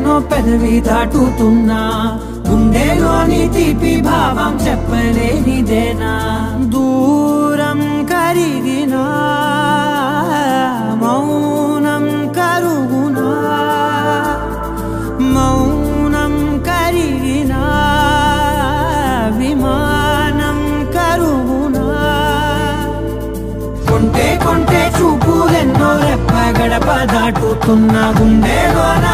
చూపులెన్నో పెదవి దాటుతున్నా గుండెలోని తీపి భావం చెప్పలేనిదేనా దూరం కరిగినా మౌనం కరుగునా మౌనం కరిగినా విమానం కరుగునా కొంటే కొంటే చూపులెన్నో రెప్ప గడప దాటుతున్న గుండెలోన